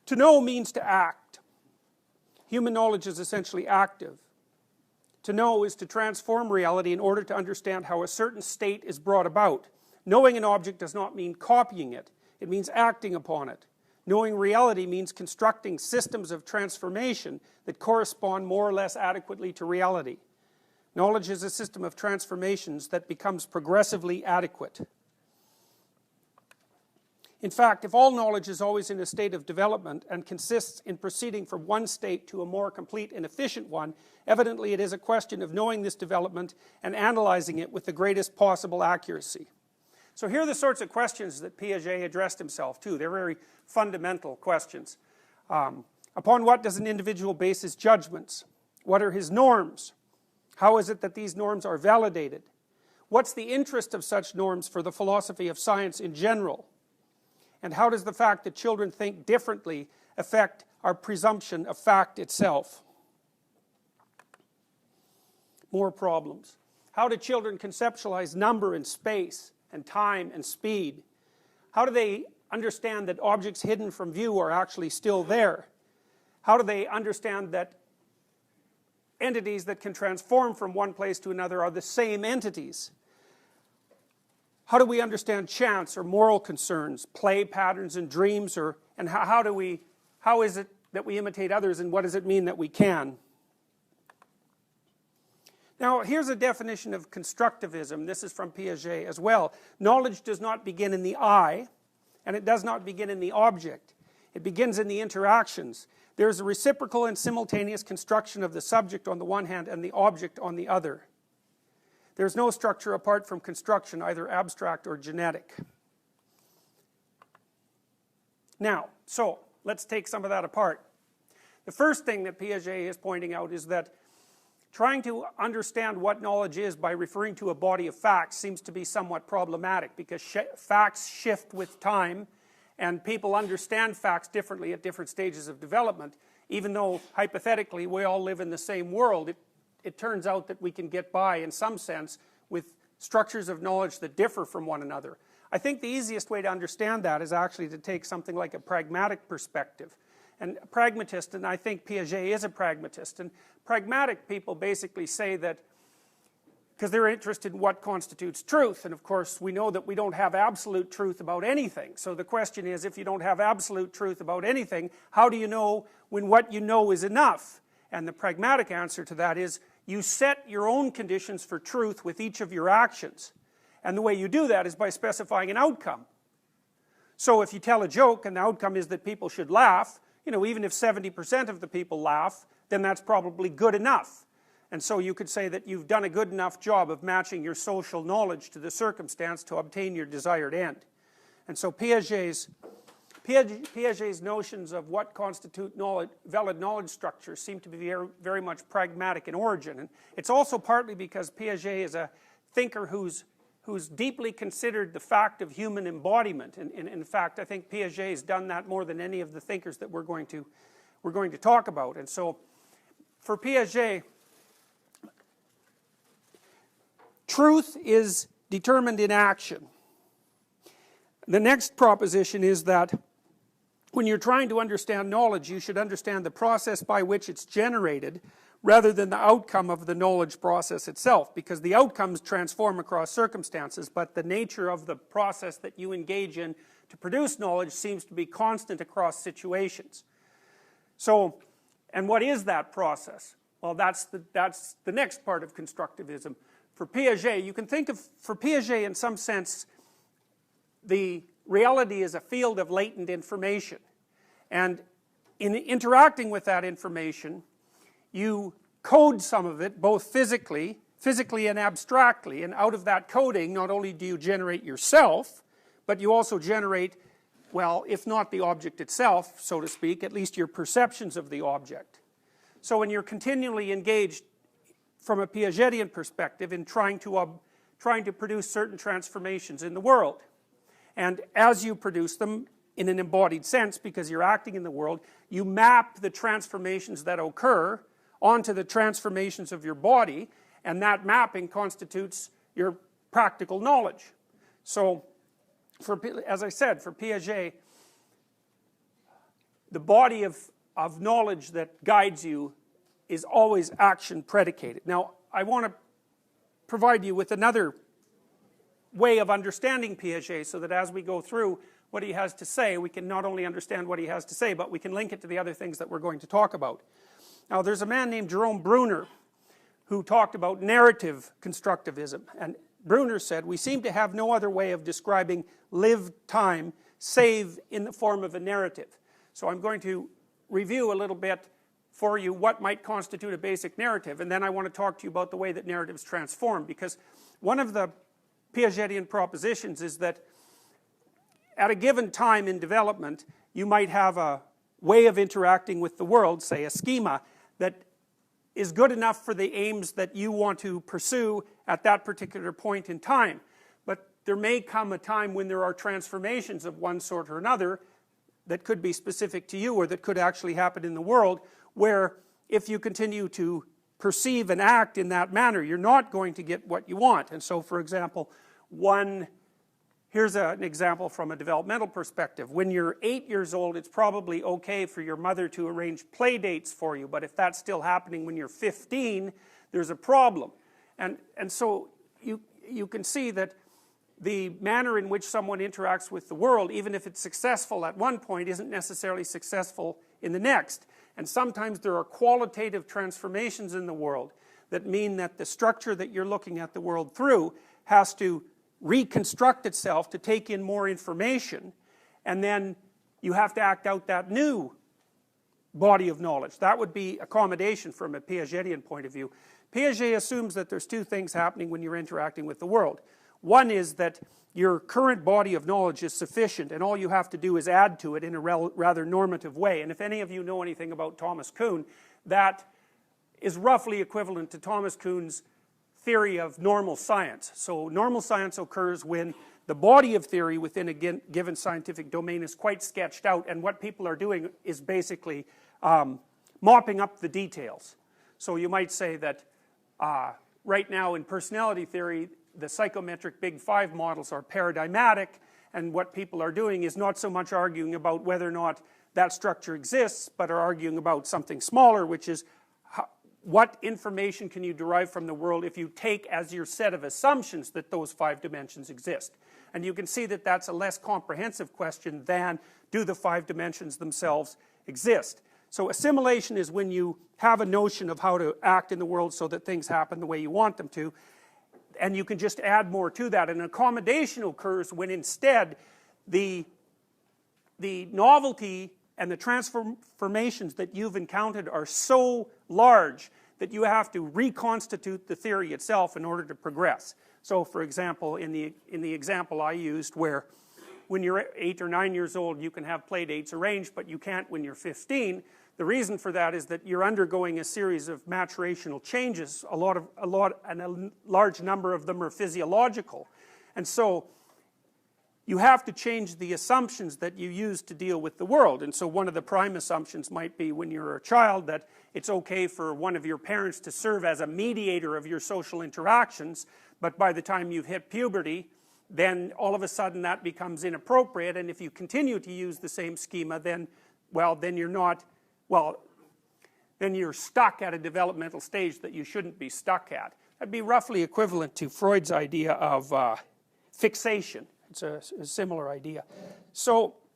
To know means to act. Human knowledge is essentially active. To know is to transform reality in order to understand how a certain state is brought about. Knowing an object does not mean copying it. It means acting upon it. Knowing reality means constructing systems of transformation that correspond more or less adequately to reality. Knowledge is a system of transformations that becomes progressively adequate. In fact, if all knowledge is always in a state of development and consists in proceeding from one state to a more complete and efficient one, evidently it is a question of knowing this development and analyzing it with the greatest possible accuracy. So here are the sorts of questions that Piaget addressed himself to. They're very fundamental questions. Upon what does an individual base his judgments? What are his norms? How is it that these norms are validated? What's the interest of such norms for the philosophy of science in general? And how does the fact that children think differently affect our presumption of fact itself? More problems. How do children conceptualize number and space and time and speed? How do they understand that objects hidden from view are actually still there? How do they understand that entities that can transform from one place to another are the same entities? How do we understand chance or moral concerns, play patterns and dreams, and how is it that we imitate others, and what does it mean that we can? Now, here's a definition of constructivism. This is from Piaget as well. Knowledge does not begin in the I, and it does not begin in the object. It begins in the interactions. There is a reciprocal and simultaneous construction of the subject on the one hand and the object on the other. There is no structure apart from construction, either abstract or genetic. Now, so, let's take some of that apart. The first thing that Piaget is pointing out is that trying to understand what knowledge is by referring to a body of facts seems to be somewhat problematic, because facts shift with time, and people understand facts differently at different stages of development. Even though, hypothetically, we all live in the same world, it turns out that we can get by, in some sense, with structures of knowledge that differ from one another. I think the easiest way to understand that is actually to take something like a pragmatic perspective. And a pragmatist, and I think Piaget is a pragmatist, and pragmatic people basically say that, because they're interested in what constitutes truth, and of course we know that we don't have absolute truth about anything. So the question is, if you don't have absolute truth about anything, how do you know when what you know is enough? And the pragmatic answer to that is, you set your own conditions for truth with each of your actions. And the way you do that is by specifying an outcome. So if you tell a joke and the outcome is that people should laugh, you know, even if 70% of the people laugh, then that's probably good enough. And so you could say that you've done a good enough job of matching your social knowledge to the circumstance to obtain your desired end. And so Piaget's notions of what constitute valid knowledge structures seem to be very, very much pragmatic in origin. And it's also partly because Piaget is a thinker who's deeply considered the fact of human embodiment. And in fact, I think Piaget has done that more than any of the thinkers that we're going to talk about. And so, for Piaget, truth is determined in action. The next proposition is that when you're trying to understand knowledge, you should understand the process by which it's generated rather than the outcome of the knowledge process itself, because the outcomes transform across circumstances, but the nature of the process that you engage in to produce knowledge seems to be constant across situations. So, and what is that process? Well, that's the next part of constructivism. For Piaget, you can think of, for Piaget in some sense, the reality is a field of latent information. And in interacting with that information, you code some of it, both physically and abstractly, and out of that coding, not only do you generate yourself, but you also generate, well, if not the object itself, so to speak, at least your perceptions of the object. So when you're continually engaged, from a Piagetian perspective, in trying to produce certain transformations in the world, and as you produce them in an embodied sense, because you're acting in the world, you map the transformations that occur onto the transformations of your body, and that mapping constitutes your practical knowledge. So, as I said, for Piaget, the body of knowledge that guides you is always action predicated. Now, I want to provide you with another way of understanding Piaget, so that as we go through what he has to say, we can not only understand what he has to say, but we can link it to the other things that we're going to talk about. Now, there's a man named Jerome Bruner who talked about narrative constructivism, and Bruner said, we seem to have no other way of describing lived time save in the form of a narrative. So I'm going to review a little bit for you what might constitute a basic narrative, and then I want to talk to you about the way that narratives transform, because one of the Piagetian propositions is that at a given time in development, you might have a way of interacting with the world, say a schema, that is good enough for the aims that you want to pursue at that particular point in time. But there may come a time when there are transformations of one sort or another that could be specific to you, or that could actually happen in the world, where if you continue to perceive and act in that manner, you're not going to get what you want. And so, for example, here's an example from a developmental perspective. When you're 8 years old, it's probably okay for your mother to arrange play dates for you, but if that's still happening when you're 15, there's a problem. And so you can see that the manner in which someone interacts with the world, even if it's successful at one point, isn't necessarily successful in the next. And sometimes there are qualitative transformations in the world that mean that the structure that you're looking at the world through has to reconstruct itself to take in more information, and then you have to act out that new body of knowledge. That would be accommodation from a Piagetian point of view. Piaget assumes that there's two things happening when you're interacting with the world. One is that your current body of knowledge is sufficient, and all you have to do is add to it in a rather normative way. And if any of you know anything about Thomas Kuhn, that is roughly equivalent to Thomas Kuhn's theory of normal science. So normal science occurs when the body of theory within a given scientific domain is quite sketched out, and what people are doing is basically mopping up the details. So you might say that right now in personality theory, the psychometric Big Five models are paradigmatic, and what people are doing is not so much arguing about whether or not that structure exists, but are arguing about something smaller, which is what information can you derive from the world if you take as your set of assumptions that those 5 dimensions exist. And you can see that that's a less comprehensive question than do the 5 dimensions themselves exist. So assimilation is when you have a notion of how to act in the world so that things happen the way you want them to, and you can just add more to that. And accommodation occurs when instead the novelty and the transformations that you've encountered are so large that you have to reconstitute the theory itself in order to progress. So for example, in the example I used, where when you're 8 or 9 years old you can have play dates arranged, but you can't when you're 15, the reason for that is that you're undergoing a series of maturational changes. A large number of them are physiological. And so you have to change the assumptions that you use to deal with the world. And so one of the prime assumptions might be when you're a child that it's okay for one of your parents to serve as a mediator of your social interactions, but by the time you've hit puberty, then all of a sudden that becomes inappropriate, and if you continue to use the same schema, then you're stuck at a developmental stage that you shouldn't be stuck at. That'd be roughly equivalent to Freud's idea of fixation. It's a similar idea. So